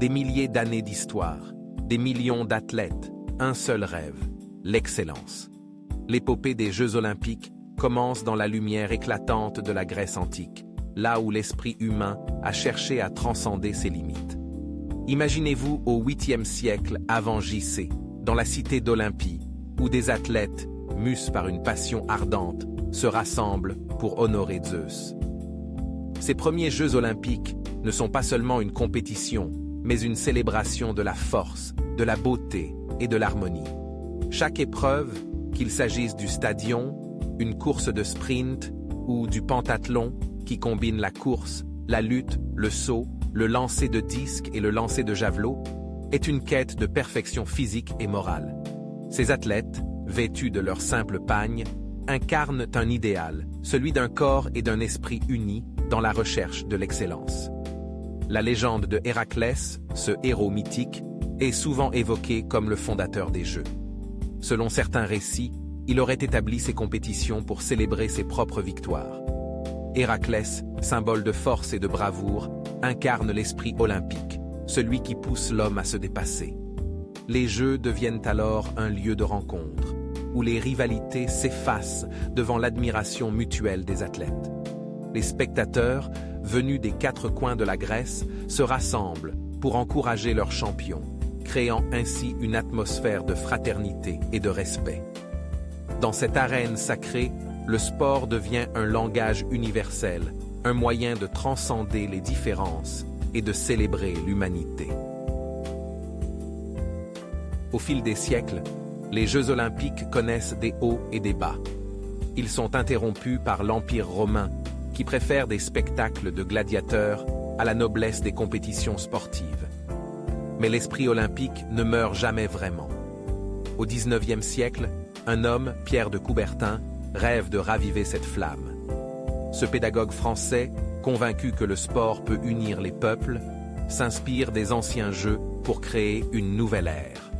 Des milliers d'années d'histoire, des millions d'athlètes, un seul rêve, l'excellence. L'épopée des Jeux Olympiques commence dans la lumière éclatante de la Grèce antique, là où l'esprit humain a cherché à transcender ses limites. Imaginez-vous au 8e siècle avant JC, dans la cité d'Olympie, où des athlètes, mus par une passion ardente, se rassemblent pour honorer Zeus. Ces premiers Jeux Olympiques ne sont pas seulement une compétition, mais une célébration de la force, de la beauté et de l'harmonie. Chaque épreuve, qu'il s'agisse du stadion, une course de sprint ou du pentathlon, qui combine la course, la lutte, le saut, le lancer de disque et le lancer de javelot, est une quête de perfection physique et morale. Ces athlètes, vêtus de leur simple pagne, incarnent un idéal, celui d'un corps et d'un esprit unis dans la recherche de l'excellence. La légende de Héraclès, ce héros mythique, est souvent évoquée comme le fondateur des Jeux. Selon certains récits, il aurait établi ces compétitions pour célébrer ses propres victoires. Héraclès, symbole de force et de bravoure, incarne l'esprit olympique, celui qui pousse l'homme à se dépasser. Les Jeux deviennent alors un lieu de rencontre, où les rivalités s'effacent devant l'admiration mutuelle des athlètes. Les spectateurs, venus des quatre coins de la Grèce, se rassemblent pour encourager leurs champions, créant ainsi une atmosphère de fraternité et de respect. Dans cette arène sacrée, le sport devient un langage universel, un moyen de transcender les différences et de célébrer l'humanité. Au fil des siècles, les Jeux Olympiques connaissent des hauts et des bas. Ils sont interrompus par l'Empire romain, qui préfère des spectacles de gladiateurs à la noblesse des compétitions sportives. Mais l'esprit olympique ne meurt jamais vraiment. Au XIXe siècle, un homme, Pierre de Coubertin, rêve de raviver cette flamme. Ce pédagogue français, convaincu que le sport peut unir les peuples, s'inspire des anciens Jeux pour créer une nouvelle ère.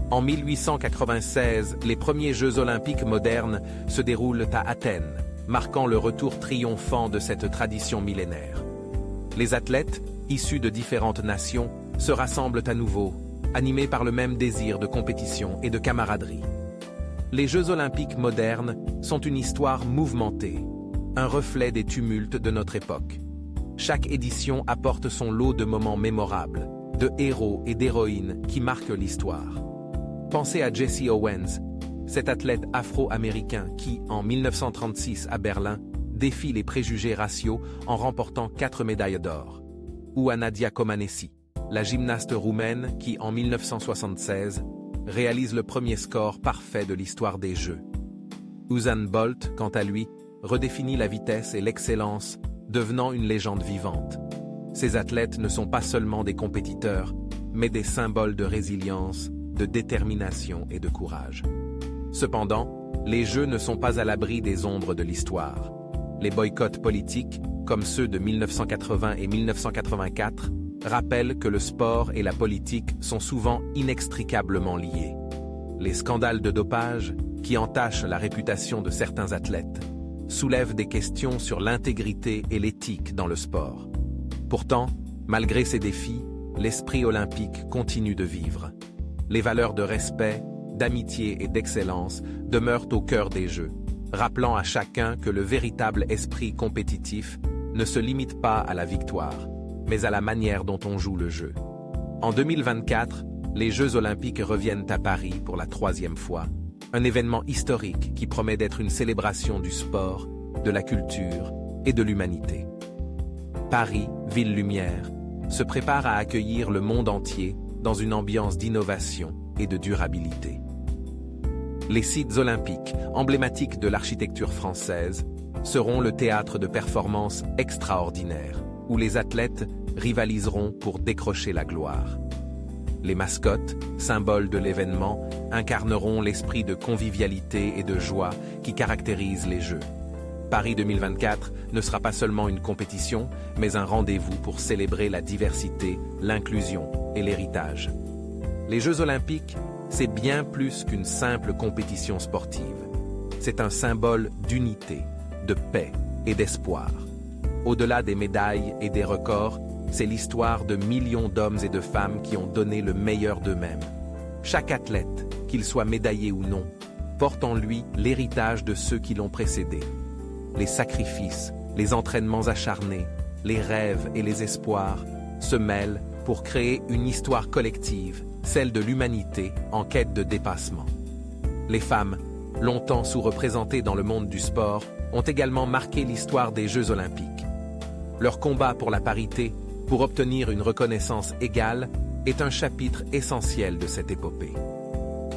En 1896, les premiers Jeux olympiques modernes se déroulent à Athènes, marquant le retour triomphant de cette tradition millénaire. Les athlètes, issus de différentes nations, se rassemblent à nouveau, animés par le même désir de compétition et de camaraderie. Les Jeux olympiques modernes sont une histoire mouvementée, un reflet des tumultes de notre époque. Chaque édition apporte son lot de moments mémorables, de héros et d'héroïnes qui marquent l'histoire. Pensez à Jesse Owens, cet athlète afro-américain qui, en 1936 à Berlin, défie les préjugés raciaux en remportant 4 médailles d'or. Ou à Nadia Comaneci, la gymnaste roumaine qui, en 1976, réalise le premier score parfait de l'histoire des Jeux. Usain Bolt, quant à lui, redéfinit la vitesse et l'excellence, devenant une légende vivante. Ces athlètes ne sont pas seulement des compétiteurs, mais des symboles de résilience, de détermination et de courage. Cependant, les Jeux ne sont pas à l'abri des ombres de l'histoire. Les boycotts politiques, comme ceux de 1980 et 1984, rappellent que le sport et la politique sont souvent inextricablement liés. Les scandales de dopage, qui entachent la réputation de certains athlètes, soulèvent des questions sur l'intégrité et l'éthique dans le sport. Pourtant, malgré ces défis, l'esprit olympique continue de vivre. Les valeurs de respect, d'amitié et d'excellence demeurent au cœur des Jeux, rappelant à chacun que le véritable esprit compétitif ne se limite pas à la victoire, mais à la manière dont on joue le jeu. En 2024, les Jeux Olympiques reviennent à Paris pour la 3e fois, un événement historique qui promet d'être une célébration du sport, de la culture et de l'humanité. Paris, ville lumière, se prépare à accueillir le monde entier dans une ambiance d'innovation et de durabilité. Les sites olympiques, emblématiques de l'architecture française, seront le théâtre de performances extraordinaires, où les athlètes rivaliseront pour décrocher la gloire. Les mascottes, symboles de l'événement, incarneront l'esprit de convivialité et de joie qui caractérise les Jeux. Paris 2024 ne sera pas seulement une compétition, mais un rendez-vous pour célébrer la diversité, l'inclusion et l'héritage. Les Jeux Olympiques, c'est bien plus qu'une simple compétition sportive. C'est un symbole d'unité, de paix et d'espoir. Au-delà des médailles et des records, c'est l'histoire de millions d'hommes et de femmes qui ont donné le meilleur d'eux-mêmes. Chaque athlète, qu'il soit médaillé ou non, porte en lui l'héritage de ceux qui l'ont précédé. Les sacrifices, les entraînements acharnés, les rêves et les espoirs se mêlent pour créer une histoire collective, celle de l'humanité en quête de dépassement. Les femmes, longtemps sous-représentées dans le monde du sport, ont également marqué l'histoire des Jeux olympiques. Leur combat pour la parité, pour obtenir une reconnaissance égale, est un chapitre essentiel de cette épopée.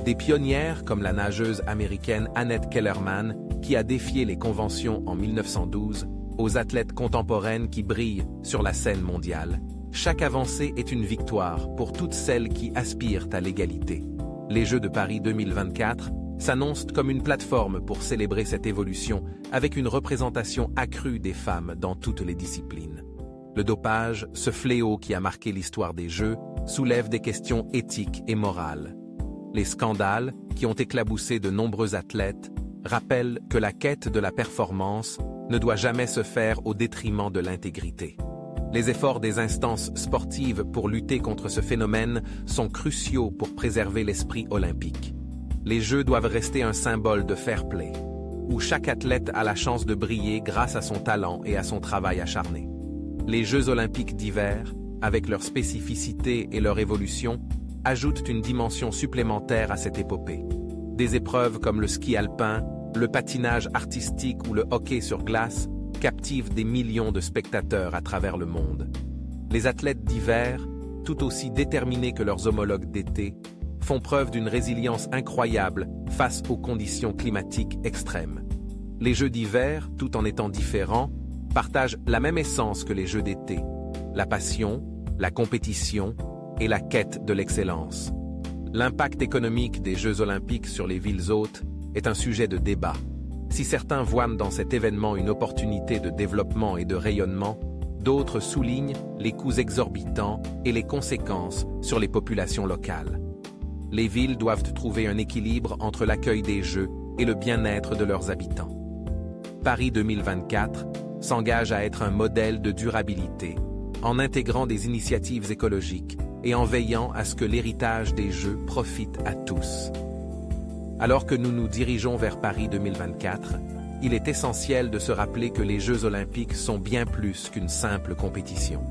Des pionnières comme la nageuse américaine Annette Kellerman, qui a défié les conventions en 1912, aux athlètes contemporaines qui brillent sur la scène mondiale, chaque avancée est une victoire pour toutes celles qui aspirent à l'égalité. Les Jeux de Paris 2024 s'annoncent comme une plateforme pour célébrer cette évolution avec une représentation accrue des femmes dans toutes les disciplines. Le dopage, ce fléau qui a marqué l'histoire des Jeux, soulève des questions éthiques et morales. Les scandales, qui ont éclaboussé de nombreux athlètes, rappellent que la quête de la performance ne doit jamais se faire au détriment de l'intégrité. Les efforts des instances sportives pour lutter contre ce phénomène sont cruciaux pour préserver l'esprit olympique. Les Jeux doivent rester un symbole de fair play, où chaque athlète a la chance de briller grâce à son talent et à son travail acharné. Les Jeux olympiques d'hiver, avec leur spécificité et leur évolution, ajoutent une dimension supplémentaire à cette épopée. Des épreuves comme le ski alpin, le patinage artistique ou le hockey sur glace captivent des millions de spectateurs à travers le monde. Les athlètes d'hiver, tout aussi déterminés que leurs homologues d'été, font preuve d'une résilience incroyable face aux conditions climatiques extrêmes. Les Jeux d'hiver, tout en étant différents, partagent la même essence que les Jeux d'été: la passion, la compétition et la quête de l'excellence. L'impact économique des Jeux olympiques sur les villes hôtes est un sujet de débat. Si certains voient dans cet événement une opportunité de développement et de rayonnement, d'autres soulignent les coûts exorbitants et les conséquences sur les populations locales. Les villes doivent trouver un équilibre entre l'accueil des Jeux et le bien-être de leurs habitants. Paris 2024 s'engage à être un modèle de durabilité, en intégrant des initiatives écologiques et en veillant à ce que l'héritage des Jeux profite à tous. Alors que nous nous dirigeons vers Paris 2024, il est essentiel de se rappeler que les Jeux olympiques sont bien plus qu'une simple compétition.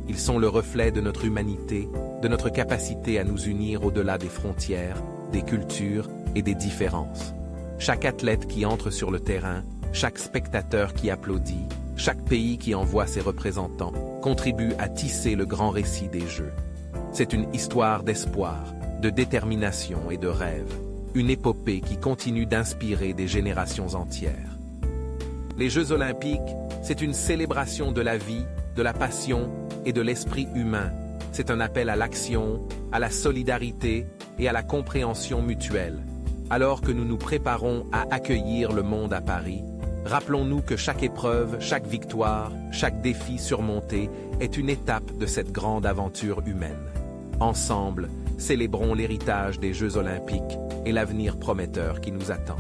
Ils sont le reflet de notre humanité, de notre capacité à nous unir au-delà des frontières, des cultures et des différences. Chaque athlète qui entre sur le terrain, chaque spectateur qui applaudit, chaque pays qui envoie ses représentants, contribue à tisser le grand récit des Jeux. C'est une histoire d'espoir, de détermination et de rêve. Une épopée qui continue d'inspirer des générations entières. Les Jeux olympiques, c'est une célébration de la vie, de la passion et de l'esprit humain. C'est un appel à l'action, à la solidarité et à la compréhension mutuelle. Alors que nous nous préparons à accueillir le monde à Paris, rappelons-nous que chaque épreuve, chaque victoire, chaque défi surmonté est une étape de cette grande aventure humaine. Ensemble, célébrons l'héritage des Jeux olympiques et l'avenir prometteur qui nous attend.